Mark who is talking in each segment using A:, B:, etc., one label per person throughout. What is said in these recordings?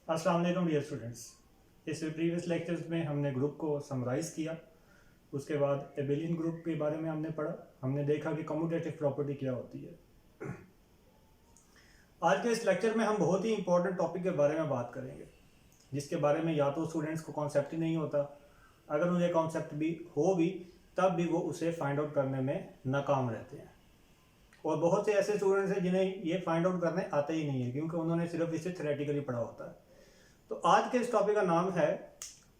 A: अस्सलाम वालेकुम dear students. इस प्रीवियस लेक्चर्स में हमने ग्रुप को समराइज़ किया, उसके बाद एबेलियन ग्रुप के बारे में हमने पढ़ा। हमने देखा कि कम्यूटेटिव प्रॉपर्टी क्या होती है। आज के इस लेक्चर में हम बहुत ही इंपॉर्टेंट टॉपिक के बारे में बात करेंगे, जिसके बारे में या तो स्टूडेंट्स को कॉन्सेप्ट ही नहीं होता, अगर उन्हें कॉन्सेप्ट भी हो भी तब भी वो उसे फाइंड आउट करने में नाकाम रहते हैं। और बहुत से ऐसे स्टूडेंट्स हैं जिन्हें ये फाइंड आउट करने आते ही नहीं है, क्योंकि उन्होंने सिर्फ इसे थ्योरेटिकली पढ़ा होता है। तो आज के इस टॉपिक का नाम है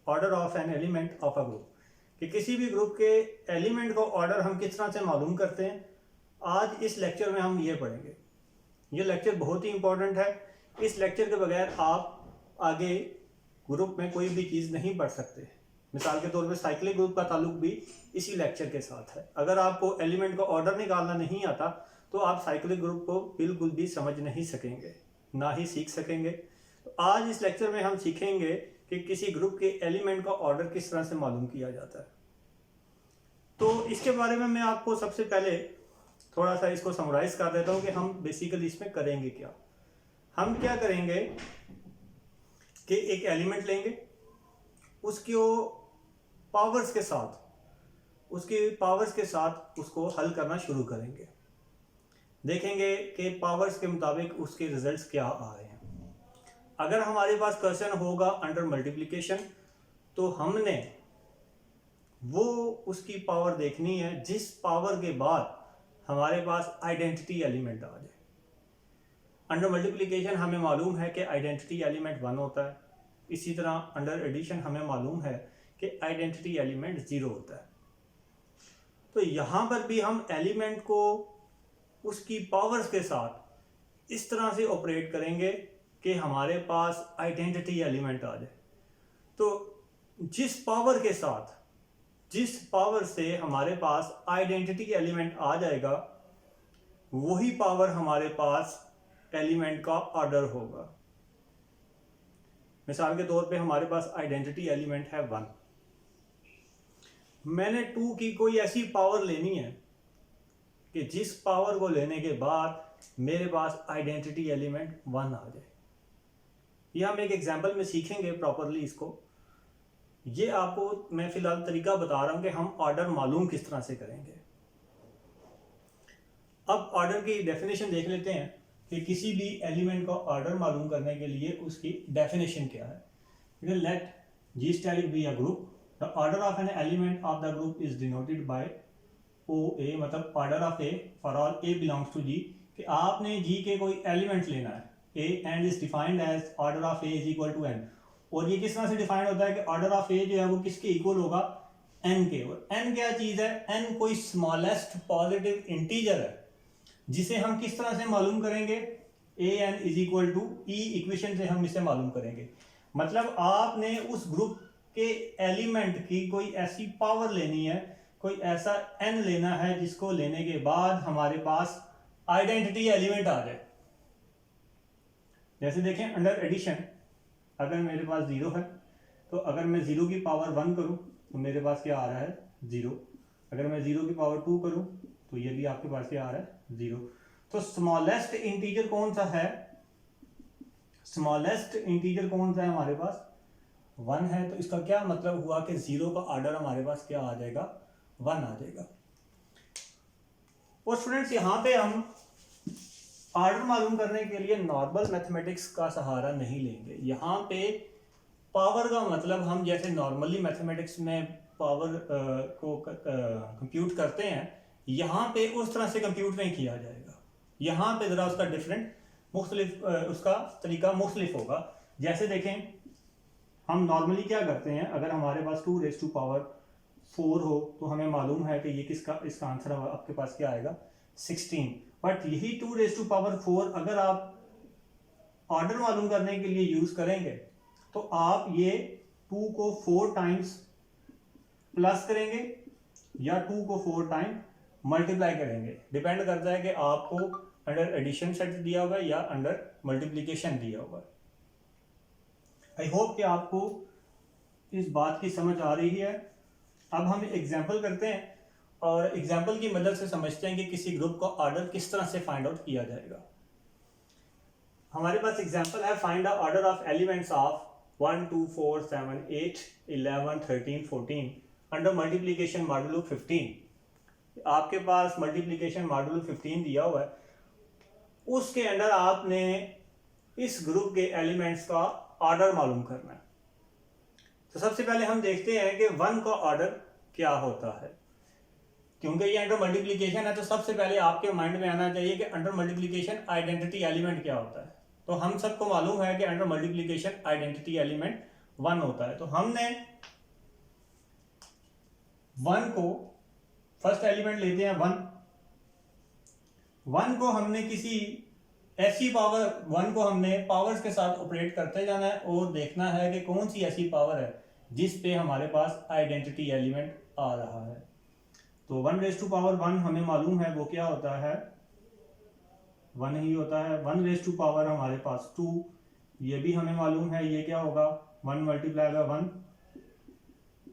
A: order of an element of a group, कि किसी भी ग्रुप के एलिमेंट को ऑर्डर हम किस तरह से मालूम करते हैं। आज इस लेक्चर में हम ये पढ़ेंगे। ये लेक्चर बहुत ही इंपॉर्टेंट है। इस लेक्चर के बगैर आप आगे ग्रुप में कोई भी चीज़ नहीं पढ़ सकते। मिसाल के तौर पे साइक्लिक ग्रुप का ताल्लुक भी इसी लेक्चर के साथ है। अगर आपको एलिमेंट का ऑर्डर निकालना नहीं आता तो आप साइक्लिक ग्रुप को बिल्कुल भी समझ नहीं सकेंगे, ना ही सीख सकेंगे। तो आज इस लेक्चर में हम सीखेंगे कि किसी ग्रुप के एलिमेंट का ऑर्डर किस तरह से मालूम किया जाता है। तो इसके बारे में मैं आपको सबसे पहले थोड़ा सा इसको समराइज कर देता हूँ कि हम बेसिकली इसमें करेंगे क्या। हम क्या करेंगे कि एक एलिमेंट लेंगे, उसकी पावर्स के साथ उसको हल करना शुरू करेंगे। देखेंगे कि पावर्स के मुताबिक उसके रिजल्ट्स क्या आ रहे हैं। अगर हमारे पास क्वेश्चन होगा अंडर मल्टीप्लिकेशन, तो हमने वो उसकी पावर देखनी है जिस पावर के बाद हमारे पास आइडेंटिटी एलिमेंट आ जाए। अंडर मल्टीप्लिकेशन हमें मालूम है कि आइडेंटिटी एलिमेंट 1 होता है। इसी तरह अंडर एडिशन हमें मालूम है कि आइडेंटिटी एलिमेंट 0 होता है। तो यहाँ पर भी हम एलिमेंट को उसकी पावर्स के साथ इस तरह से ऑपरेट करेंगे कि हमारे पास आइडेंटिटी एलिमेंट आ जाए। तो जिस पावर से हमारे पास आइडेंटिटी एलिमेंट आ जाएगा, वही पावर हमारे पास एलिमेंट का ऑर्डर होगा। मिसाल के तौर पे हमारे पास आइडेंटिटी एलिमेंट है 1। मैंने 2 की कोई ऐसी पावर लेनी है कि जिस पावर को लेने के बाद मेरे पास आइडेंटिटी एलिमेंट 1 आ जाए। ये हम एक एग्जांपल में सीखेंगे प्रॉपरली इसको। ये आपको मैं फिलहाल तरीका बता रहा हूं कि हम ऑर्डर मालूम किस तरह से करेंगे। अब ऑर्डर की डेफिनेशन देख लेते हैं कि किसी भी एलिमेंट का ऑर्डर मालूम करने के लिए उसकी डेफिनेशन क्या है। Let G style be a group, the order of an element of the group is denoted by O A, मतलब order of A for all A belongs to G. कि आपने जी के कोई एलिमेंट लेना है A and is defined as order of A is equal to N. और ये किस तरह से डिफाइंड होता है कि ऑर्डर ऑफ ए जो है वो किसके इक्वल होगा, एन के। और एन क्या चीज है, एन कोई स्मॉलेस्ट पॉजिटिव इंटीजर है, जिसे हम किस तरह से मालूम करेंगे, A N is equal to E equation से हम इसे मालूम करेंगे। मतलब आपने उस ग्रुप के एलिमेंट की कोई ऐसी पावर लेनी है, कोई ऐसा एन लेना है जिसको लेने के बाद हमारे पास आइडेंटिटी एलिमेंट आ जाए। जैसे देखें अंडर एडिशन, अगर मेरे पास 0 है तो अगर मैं 0 की पावर 1 करूं तो मेरे पास क्या आ रहा है 0। अगर मैं 0 की पावर 2 करूं तो ये भी आपके पास क्या आ रहा है 0। तो स्मॉलेस्ट इंटीजर कौन सा है, हमारे पास 1 है। तो इसका क्या मतलब हुआ कि 0 का ऑर्डर हमारे पास क्या आ जाएगा, 1 आ जाएगा। और स्टूडेंट्स यहाँ पे हम ऑर्डर मालूम करने के लिए नॉर्मल मैथमेटिक्स का सहारा नहीं लेंगे। यहाँ पे पावर का मतलब हम जैसे नॉर्मली मैथमेटिक्स में पावर को कंप्यूट करते हैं, यहाँ पे उस तरह से कंप्यूट नहीं किया जाएगा। यहाँ पे ज़रा उसका उसका तरीका मुख्तलिफ होगा। जैसे देखें, हम नॉर्मली क्या करते हैं, अगर हमारे पास 2 रेज़ टू पावर 4 हो तो हमें मालूम है कि ये इसका आंसर आपके पास क्या आएगा 16। बट यही 2 रेज़ टू पावर 4 अगर आप ऑर्डर मालूम करने के लिए यूज करेंगे तो आप ये 2 को 4 टाइम्स प्लस करेंगे या 2 को 4 टाइम मल्टीप्लाई करेंगे। डिपेंड करता है कि आपको अंडर एडिशन सेट दिया हुआ है या अंडर मल्टीप्लिकेशन दिया हुआ है। आई होप कि आपको इस बात की समझ आ रही है। अब हम एग्जाम्पल करते हैं और एग्जाम्पल की मदद से समझते हैं कि किसी ग्रुप का ऑर्डर किस तरह से फाइंड आउट किया जाएगा। हमारे पास एग्जांपल है, find the order of elements of 1 2 4 7 8 11 13 14 under multiplication modulo 15। आपके पास मल्टीप्लिकेशन मॉड्यूलो 15 दिया हुआ है, उसके अंदर आपने इस ग्रुप के एलिमेंट्स का ऑर्डर मालूम करना है। तो सबसे पहले हम देखते हैं कि 1 का ऑर्डर क्या होता है। क्योंकि ये अंडर मल्टीप्लिकेशन है तो सबसे पहले आपके माइंड में आना चाहिए कि अंडर मल्टीप्लिकेशन आइडेंटिटी एलिमेंट क्या होता है। तो हम सबको मालूम है कि अंडर मल्टीप्लिकेशन आइडेंटिटी एलिमेंट 1 होता है। तो हमने 1 को फर्स्ट एलिमेंट लेते हैं 1 को हमने किसी ऐसी पावर 1 को हमने पावर्स के साथ ऑपरेट करते जाना है और देखना है कि कौन सी ऐसी पावर है जिस पे हमारे पास आइडेंटिटी एलिमेंट आ रहा है। तो 1 रेज़ टू पावर 1 हमें मालूम है वो क्या होता है, 1 ही होता है। 1 रेज़ टू पावर हमारे पास 2, ये भी हमें मालूम है, ये क्या होगा 1 multiply by 1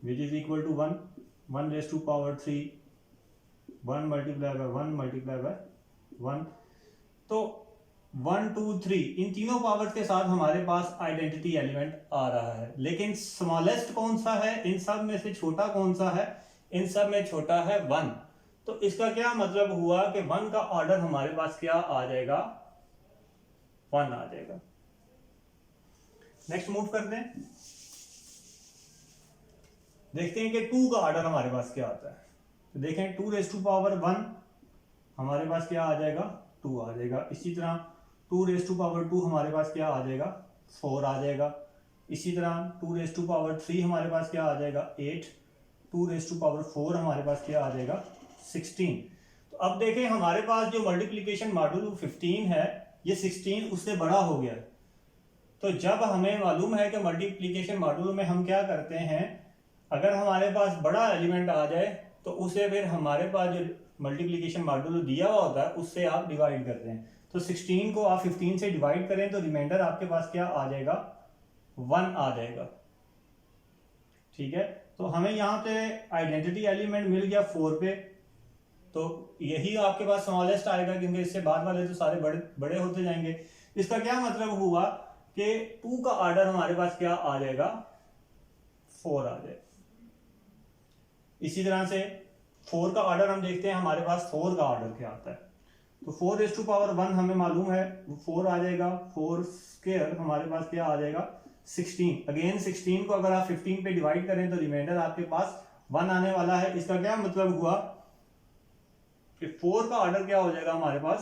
A: which is equal to 1। 1 raise to power 3 1 multiply by 1 multiply by 1। तो 1 2 3 इन तीनों पावर्स के साथ हमारे पास आइडेंटिटी एलिमेंट आ रहा है। लेकिन स्मॉलेस्ट कौन सा है, इन सब में से छोटा कौन सा है, इन सब में छोटा है 1। तो इसका क्या मतलब हुआ कि 1 का ऑर्डर हमारे पास क्या आ जाएगा, 1 आ जाएगा। नेक्स्ट मूव करते हैं, देखते हैं कि 2 का ऑर्डर हमारे पास क्या आता है। तो देखें 2 रेज़ टू पावर 1 हमारे पास क्या आ जाएगा, 2 आ जाएगा। इसी तरह 2 रेज़ टू पावर 2 हमारे पास क्या आ जाएगा, 4 आ जाएगा। इसी तरह 2 रेज़ टू पावर 3 हमारे पास क्या आ जाएगा, 8। 2 रेज़ टू पावर 4 हमारे पास क्या आ जाएगा, 16। तो अब देखें हमारे पास जो मल्टीप्लिकेशन मॉड्यूल 15 है, ये 16 उससे बड़ा हो गया। तो जब हमें मालूम है कि मल्टीप्लिकेशन मॉड्यूल में हम क्या करते हैं, अगर हमारे पास बड़ा एलिमेंट आ जाए तो उसे फिर हमारे पास जो मल्टीप्लिकेशन मॉड्यूल दिया हुआ होता है उससे आप डिवाइड करते हैं। तो 16 को आप 15 से डिवाइड करें तो रिमाइंडर आपके पास क्या आ जाएगा, 1 आ जाएगा। ठीक है, तो हमें यहाँ पे आइडेंटिटी एलिमेंट मिल गया 4 पे। तो यही आपके पास स्मॉलेस्ट आएगा क्योंकि इससे बाद वाले तो सारे बड़े बड़े होते जाएंगे। इसका क्या मतलब हुआ कि 2 का ऑर्डर हमारे पास क्या आ जाएगा, 4 आ जाएगा। इसी तरह से 4 का ऑर्डर हम देखते हैं, हमारे पास 4 का ऑर्डर क्या आता है। तो 4 रेज़ टू पावर 1 हमें मालूम है, 4 आ जाएगा। 4 स्क्वायर हमारे पास क्या आ जाएगा, 16। अगेन 16 को अगर आप 15 पे डिवाइड करें तो रिमाइंडर आपके पास 1 आने वाला है। इसका क्या मतलब हुआ कि 4 का ऑर्डर क्या हो जाएगा, हमारे पास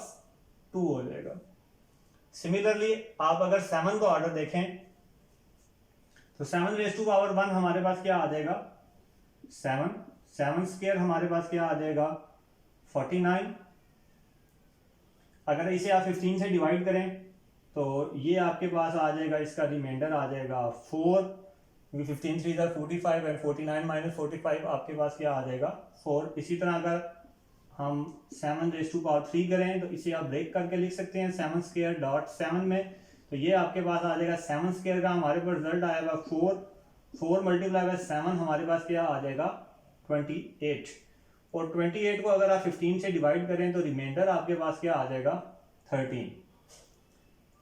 A: 2 हो जाएगा। सिमिलरली आप अगर 7 का ऑर्डर देखें तो 7 रेज़ टू पावर 1 हमारे पास क्या आ जाएगा, 7। 7 स्क्वायर हमारे पास क्या आ जाएगा, 49। अगर इसे आप 15 से डिवाइड करें तो ये आपके पास आ जाएगा, इसका रिमाइंडर आ जाएगा 4, क्योंकि 15 3 45 एंड 49 माइनस 45 आपके पास क्या आ जाएगा, 4। इसी तरह अगर हम 7 रेज़ टू पावर 3 करें तो इसे आप ब्रेक करके लिख सकते हैं 7 स्क्वायर डॉट 7 में। तो ये आपके पास आ जाएगा 7 स्क्वायर का हमारे पास रिजल्ट आएगा 4। 4 मल्टीप्लाई बाय 7 हमारे पास क्या आ जाएगा, 28। और 28 को अगर आप 15 से डिवाइड करें तो रिमाइंडर आपके पास क्या आ जाएगा, 13।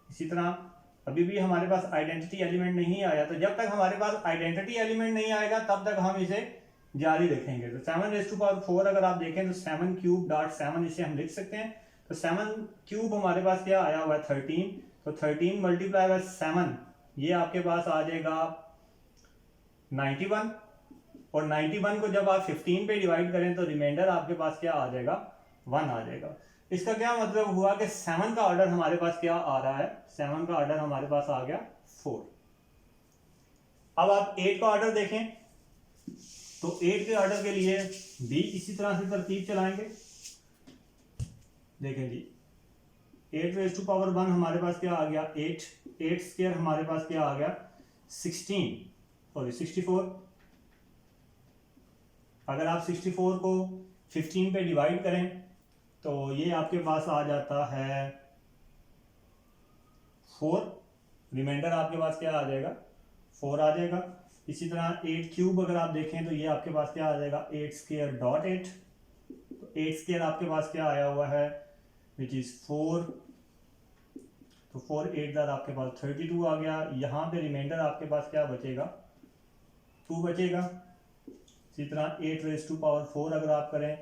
A: इसी तरह अभी भी हमारे पास आइडेंटिटी एलिमेंट नहीं आया, तो जब तक हमारे पास आइडेंटिटी एलिमेंट नहीं आएगा तब तक हम इसे जारी रखेंगे। तो 7 रेज़ टू पावर 4 अगर आप देखें तो 7 क्यूब डॉट 7 इसे हम लिख सकते हैं। तो 7 क्यूब हमारे पास क्या आया हुआ है, 13। तो 13 मल्टीप्लाई बाय 7 ये आपके पास आ जाएगा 91। और 91 को जब आप 15 पे डिवाइड करें तो रिमाइंडर आपके पास क्या आ जाएगा, 1 आ जाएगा। इसका क्या मतलब हुआ कि 7 का ऑर्डर हमारे पास क्या आ रहा है, 7 का ऑर्डर हमारे पास आ गया 4। अब आप 8 का ऑर्डर देखें तो 8 के ऑर्डर के लिए भी इसी तरह से तरतीब चलाएंगे। देखें जी 8 रेज़ टू पावर 1 हमारे पास क्या आ गया, 8। 8 स्क्वायर हमारे पास क्या आ गया, 64। अगर आप 64 को 15 पे डिवाइड करें तो ये आपके पास आ जाता है 4। रिमाइंडर आपके पास क्या आ जाएगा, 4 आ जाएगा। इसी तरह 8 क्यूब अगर आप देखें तो ये आपके पास क्या आ जाएगा, 8 स्क्वायर डॉट 8। तो 8 स्क्वायर आपके पास क्या आया हुआ है, विच इज 4। तो 4 8 आपके पास 32 आ गया। यहाँ पे रिमाइंडर आपके पास क्या बचेगा, 2 बचेगा। इसी तरह 8 रेज़ टू पावर 4 अगर आप करें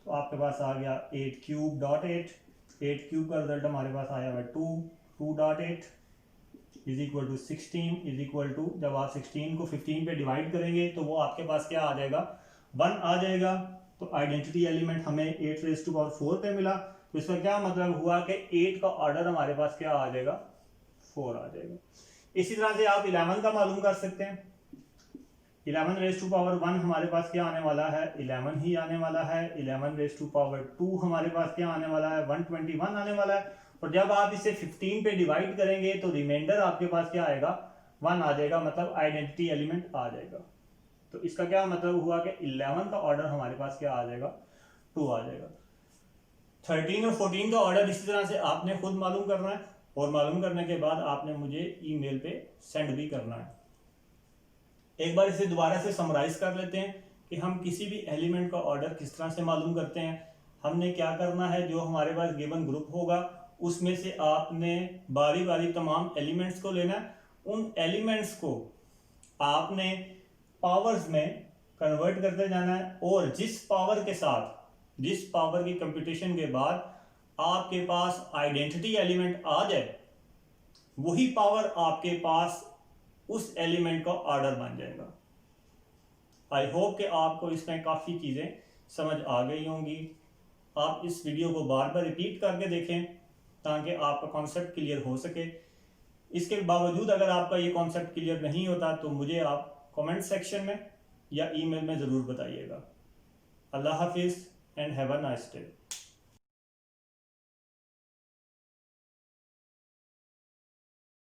A: तो आपके पास आ गया 8 क्यूब डॉट 8 क्यूब का रिजल्ट हमारे पास आया हुआ 2 dot 8 is equal to 16 is equal to, जब आप 16 को 15 पे डिवाइड करेंगे तो वो आपके पास क्या आ जाएगा, 1 आ जाएगा। तो आइडेंटिटी एलिमेंट हमें 8 रेज़ टू पावर 4 पे मिला। तो इसका क्या मतलब हुआ कि 8 का ऑर्डर हमारे पास क्या आ जाएगा, 4 आ जाएगा। इसी तरह से आप 11 का मालूम कर सकते हैं। 11 रेज़ टू पावर 1 हमारे पास क्या आने वाला है, 11 ही आने वाला है। 11 रेज़ टू पावर 2 हमारे पास क्या आने वाला है, 121 आने वाला है। और जब आप इसे 15 पे डिवाइड करेंगे तो रिमाइंडर आपके पास क्या आएगा, 1 आ जाएगा, मतलब आइडेंटिटी एलिमेंट आ जाएगा। तो इसका क्या मतलब हुआ कि 11 का ऑर्डर हमारे पास क्या आ जाएगा, 2 आ जाएगा। 13 और 14 का ऑर्डर इसी तरह से आपने खुद मालूम करना है, और मालूम करने के बाद आपने मुझे ईमेल पे सेंड भी करना है। एक बार इसे दोबारा से समराइज कर लेते हैं कि हम किसी भी एलिमेंट का ऑर्डर किस तरह से मालूम करते हैं। हमने क्या करना है, जो हमारे पास गिवन ग्रुप होगा उसमें से आपने बारी बारी तमाम एलिमेंट्स को लेना है। उन एलिमेंट्स को आपने पावर्स में कन्वर्ट करते जाना है, और जिस पावर के साथ, जिस पावर की कंप्यूटेशन के बाद आपके पास आइडेंटिटी एलिमेंट आ जाए, वही पावर आपके पास उस एलिमेंट का ऑर्डर बन जाएगा। आई होप कि आपको इसमें काफ़ी चीज़ें समझ आ गई होंगी। आप इस वीडियो को बार बार रिपीट करके देखें ताकि आपका कॉन्सेप्ट क्लियर हो सके। इसके बावजूद अगर आपका ये कॉन्सेप्ट क्लियर नहीं होता तो मुझे आप कमेंट सेक्शन में या ईमेल में ज़रूर बताइएगा। अल्लाह हाफिज़ and have a nice day.